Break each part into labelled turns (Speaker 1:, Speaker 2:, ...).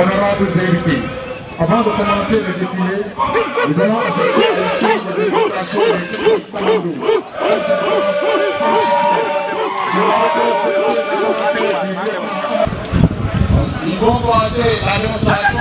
Speaker 1: Honorables invités, avant de commencer le défilé, nous allons assister à une séance de démonstration de technique commando. Ils vont commencer la démonstration.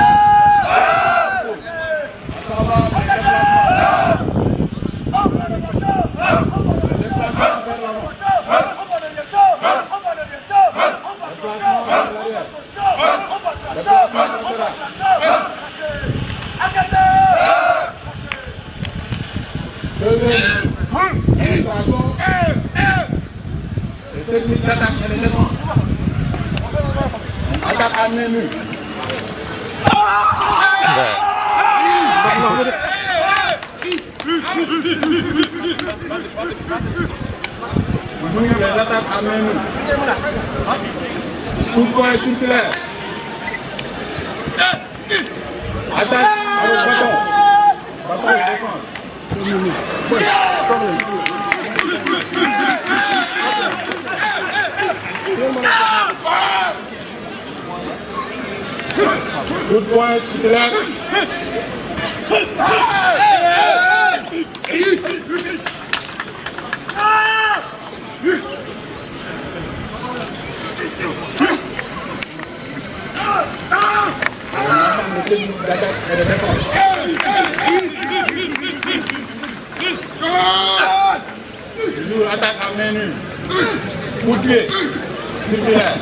Speaker 1: Technique d'attaque et de défense. Attaque à main nue. Les attaques à main nue. Coup de poing circulaire. Attaque avec bâton. Bâton de défense. Coup de poing circulaire. Toujours attaque à main nue. Coup de pied circulaire.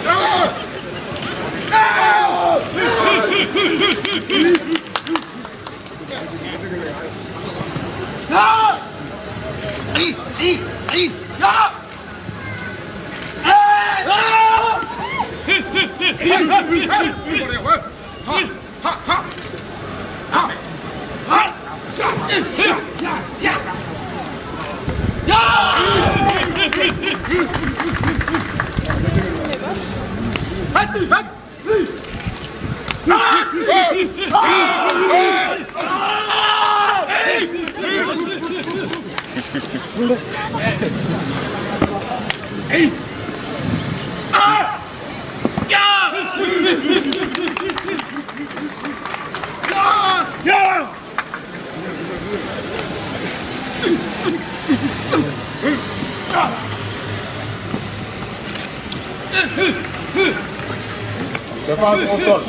Speaker 1: Défense au sol.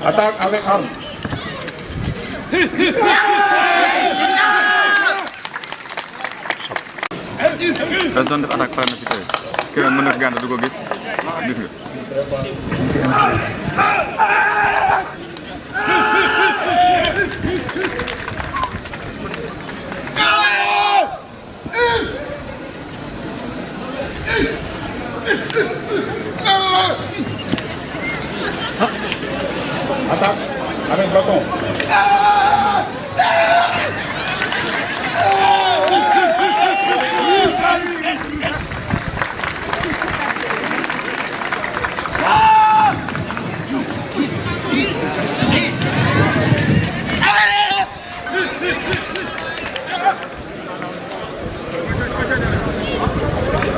Speaker 1: Attaque avec arme.
Speaker 2: Das doon def attaque pare na ci kër këram mën na ko gànn du ko gis gis nga.
Speaker 1: Attaque avec bâton.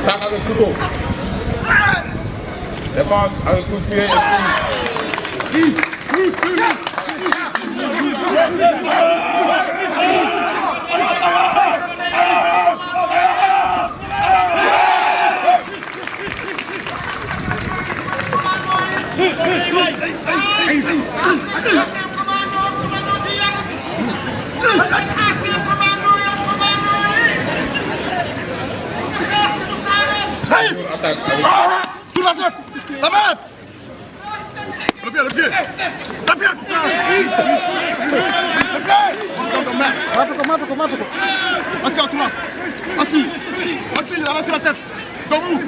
Speaker 1: Tape avec couteau. Défense avec coup de pied. Attaque avec...
Speaker 3: Tout la tête. La main. Le pied, le pied. La pied. Le pied. Assis à toi. Assis. Assis, il a lancé la tête. Debout.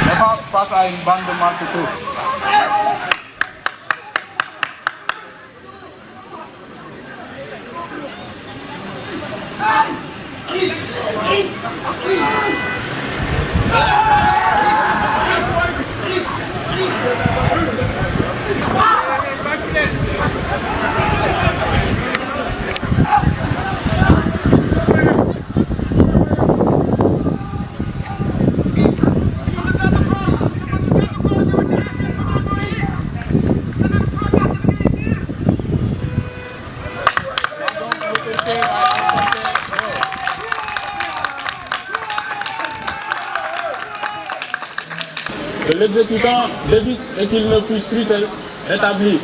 Speaker 1: Défense face à une bande de marteaux. L'exécutant débute et qu'il ne puisse plus se rétablir,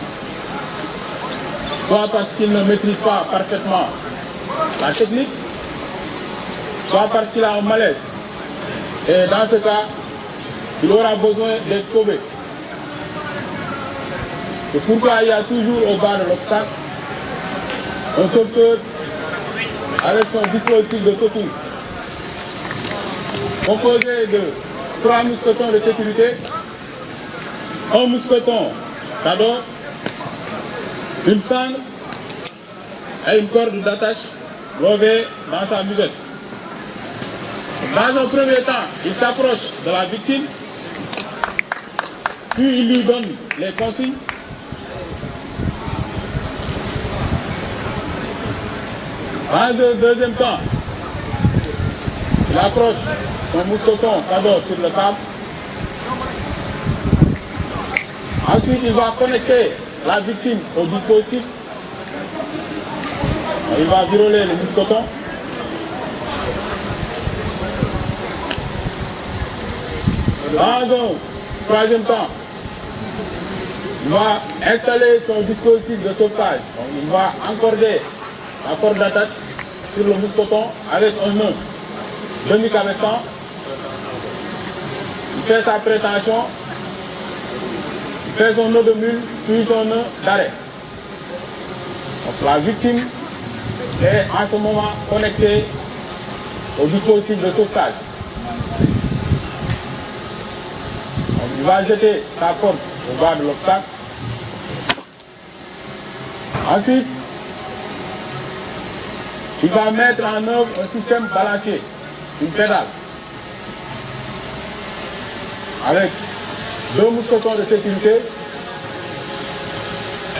Speaker 1: soit parce qu'il ne maîtrise pas parfaitement la technique, soit parce qu'il a un malaise. Et dans ce cas, il aura besoin d'être sauvé. C'est pourquoi il y a toujours au bas de l'obstacle un sauveteur avec son dispositif de secours, composé de 3 mousquetons de sécurité, un mousqueton cadeau, une sangle et une corde d'attache levée dans sa musette. Dans un premier temps, il s'approche de la victime, puis il lui donne les consignes. Dans un deuxième temps, il accroche son mousqueton cadeau sur le câble. Ensuite, il va connecter la victime au dispositif. Il va viroler le mousqueton. Dans un troisième temps, il va installer son dispositif de sauvetage. Donc, il va encorder la corde d'attache sur le mousqueton avec un nœud demi-cabeçon. Il fait sa prétention, il fait son nœud de mule, puis son nœud d'arrêt. Donc la victime est en ce moment connectée au dispositif de sauvetage. Donc, il va jeter sa corde au bas de l'obstacle. Ensuite, il va mettre en œuvre un système balancier, une pédale, avec 2 mousquetons de sécurité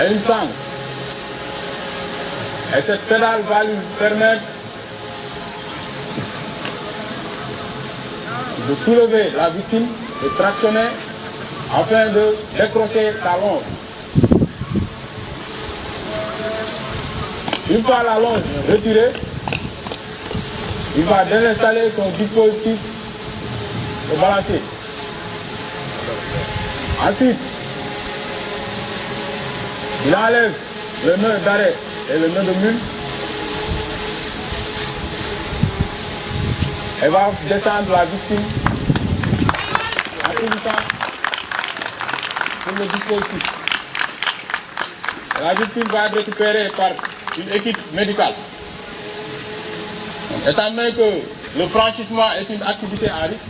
Speaker 1: et une sangle. Et cette pédale va lui permettre de soulever la victime, de tractionner afin de décrocher sa longe. Une fois la longe retirée, il va désinstaller son dispositif de balancier. Ensuite, il enlève le nœud d'arrêt et le nœud de mule et va descendre la victime en finissant sur le dispositif. La victime va être récupérée par une équipe médicale. Étant donné que le franchissement est une activité à risque,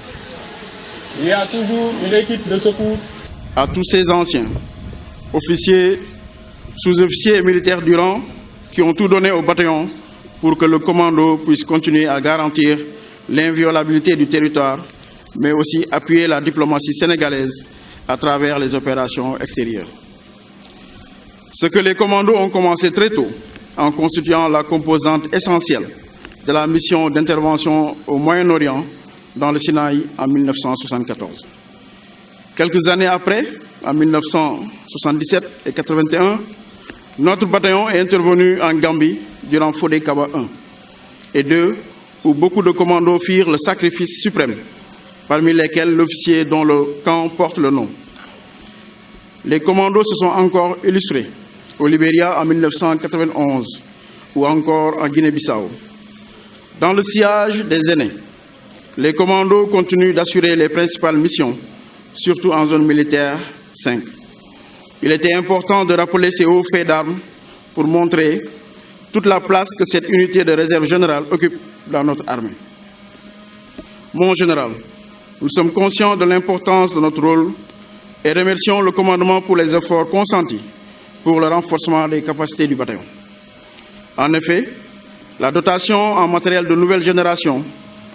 Speaker 1: il y a toujours une équipe de secours.
Speaker 4: À tous ces anciens, officiers, sous-officiers et militaires du rang qui ont tout donné au bataillon pour que le commando puisse continuer à garantir l'inviolabilité du territoire, mais aussi appuyer la diplomatie sénégalaise à travers les opérations extérieures. Ce que les commandos ont commencé très tôt, en constituant la composante essentielle de la mission d'intervention au Moyen-Orient dans le Sinaï en 1974. Quelques années après, en 1977 et 1981, notre bataillon est intervenu en Gambie durant Fodé Kaba 1 et 2, où beaucoup de commandos firent le sacrifice suprême, parmi lesquels l'officier dont le camp porte le nom. Les commandos se sont encore illustrés au Libéria en 1991 ou encore en Guinée-Bissau. Dans le sillage des aînés, les commandos continuent d'assurer les principales missions, surtout en zone militaire 5. Il était important de rappeler ces hauts faits d'armes pour montrer toute la place que cette unité de réserve générale occupe dans notre armée. Mon général, nous sommes conscients de l'importance de notre rôle et remercions le commandement pour les efforts consentis pour le renforcement des capacités du bataillon. En effet, la dotation en matériel de nouvelle génération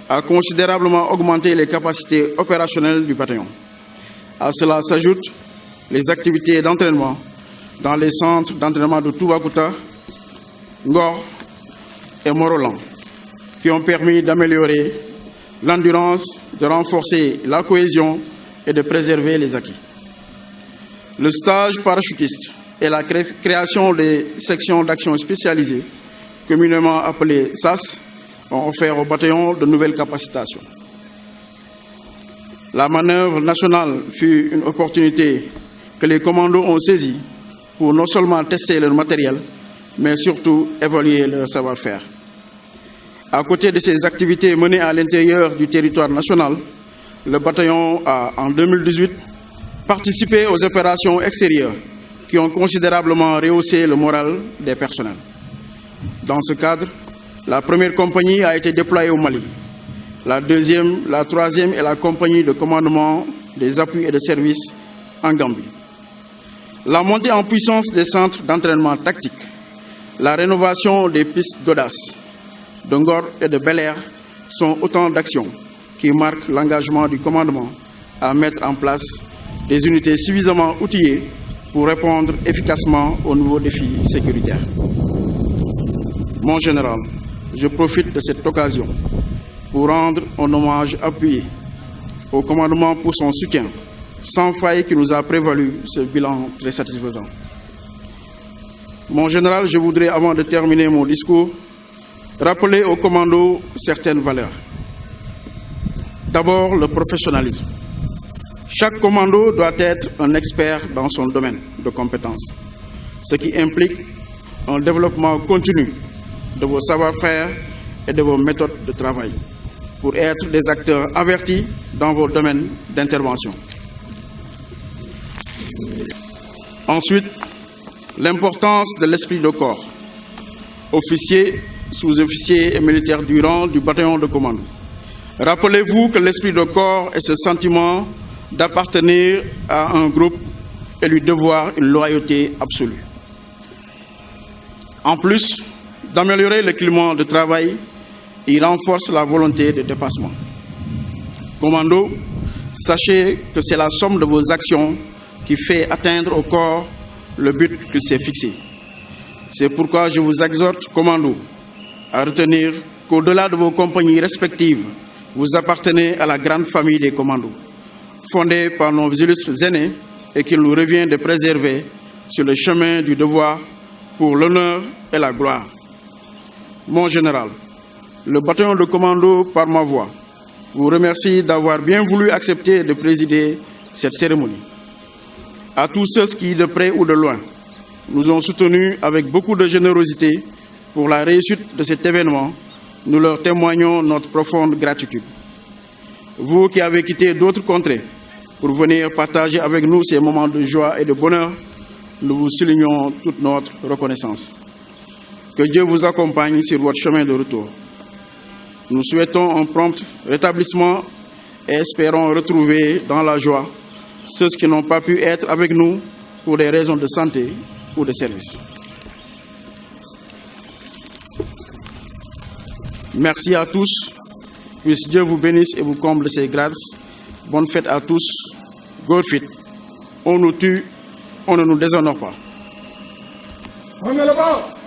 Speaker 4: a considérablement augmenté les capacités opérationnelles du bataillon. À cela s'ajoutent les activités d'entraînement dans les centres d'entraînement de Toubacouta, Ngor et Morolan, qui ont permis d'améliorer l'endurance, de renforcer la cohésion et de préserver les acquis. Le stage parachutiste et la création des sections d'action spécialisées, communément appelées SAS, ont offert au bataillon de nouvelles capacitations. La manœuvre nationale fut une opportunité que les commandos ont saisie pour non seulement tester leur matériel, mais surtout évaluer leur savoir-faire. À côté de ces activités menées à l'intérieur du territoire national, le bataillon a, en 2018, participé aux opérations extérieures qui ont considérablement rehaussé le moral des personnels. Dans ce cadre, la première compagnie a été déployée au Mali. La deuxième, la troisième est la compagnie de commandement des appuis et de services en Gambie. La montée en puissance des centres d'entraînement tactique, la rénovation des pistes d'audace, de Ngor et de Bel Air sont autant d'actions qui marquent l'engagement du commandement à mettre en place des unités suffisamment outillées pour répondre efficacement aux nouveaux défis sécuritaires. Mon général, je profite de cette occasion pour rendre un hommage appuyé au commandement pour son soutien sans faille qui nous a prévalu ce bilan très satisfaisant. Mon général, je voudrais, avant de terminer mon discours, rappeler au commando certaines valeurs. D'abord, le professionnalisme. Chaque commando doit être un expert dans son domaine de compétences, ce qui implique un développement continu de vos savoir-faire et de vos méthodes de travail pour être des acteurs avertis dans vos domaines d'intervention. Ensuite, l'importance de l'esprit de corps. Officiers, sous-officiers et militaires du rang du bataillon de commando. Rappelez-vous que l'esprit de corps est ce sentiment d'appartenir à un groupe et lui devoir une loyauté absolue. En plus d'améliorer le climat de travail, il renforce la volonté de dépassement. Commando, sachez que c'est la somme de vos actions qui fait atteindre au corps le but qu'il s'est fixé. C'est pourquoi je vous exhorte, Commando, à retenir qu'au-delà de vos compagnies respectives, vous appartenez à la grande famille des commandos, fondée par nos illustres aînés et qu'il nous revient de préserver sur le chemin du devoir pour l'honneur et la gloire. Mon général, le bataillon de commando, par ma voix, vous remercie d'avoir bien voulu accepter de présider cette cérémonie. À tous ceux qui, de près ou de loin, nous ont soutenus avec beaucoup de générosité pour la réussite de cet événement, nous leur témoignons notre profonde gratitude. Vous qui avez quitté d'autres contrées pour venir partager avec nous ces moments de joie et de bonheur, nous vous soulignons toute notre reconnaissance. Que Dieu vous accompagne sur votre chemin de retour. Nous souhaitons un prompt rétablissement et espérons retrouver dans la joie ceux qui n'ont pas pu être avec nous pour des raisons de santé ou de service. Merci à tous. Puisse Dieu vous bénisse et vous comble de ses grâces. Bonne fête à tous. God fit. On nous tue, on ne nous déshonore pas.
Speaker 3: On met le bas.